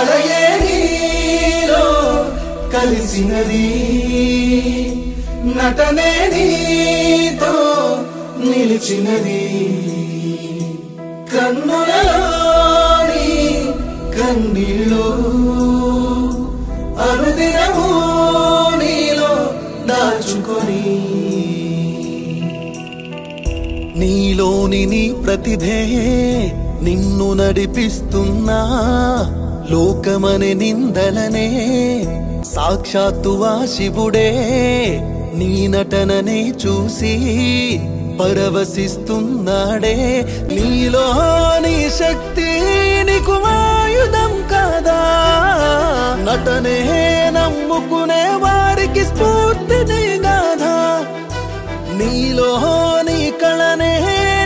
కళయే నీలో కలిసినది నటనే నీతో నిలిచినది కన్నులలోని కన్నీళ్ళు అనుదినము నీలో దాచుకొని నీలోని నీ ప్రతిభే నిన్ను నడిపిస్తున్నా లోకమనే నిందలనే సాక్షాత్తు ఆ శివుడే నీ నటననే చూసి పరవశిస్తున్నాడే నీలోని శక్తి నీకు ఆయుధం కాదా నటనే నమ్ముకునే వారికి స్ఫూర్తిని గాథా నీలోని కళనే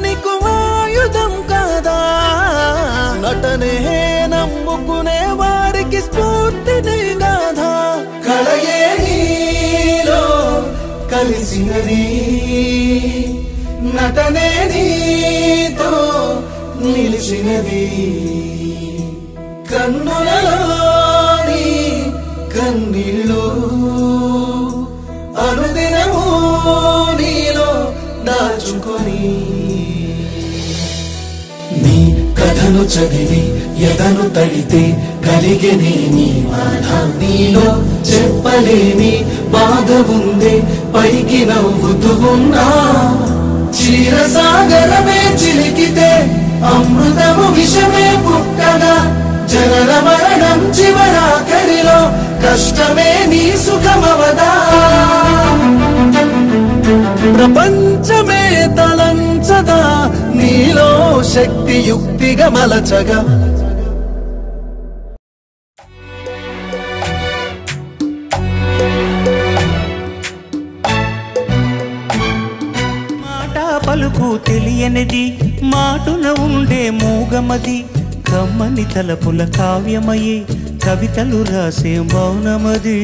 నీకు ఆయుధం కాదా నటనే నమ్ముకునే వారికి స్ఫూర్తిని గాథా కళయే నీలో కలిసినది నటనే నీతో నిలిచినది కన్నులలోని కన్నీళ్ళు అనుదినము నీలో దాచుకొని నీ కథను చదివి ఎదను తడితే కలిగేనే నీ బాధ నీలో చెప్పలేని బాధ ఉందే పైకి నవ్వుతూ ఉన్నా క్షీరసాగరమే చిలికితే అమృతము విషమే పుట్టగా జనన మరణం చివరాఖరిలో కష్టమే నీ సుఖమవదా ప్రపంచమే తలంచదా నీలో శక్తి యుక్తిగా మలచగా పలుకు తెలియనిది మాటున ఉండే మూగమది కమ్మని తలపుల కావ్యమయే కవితలు రాసే మౌనమది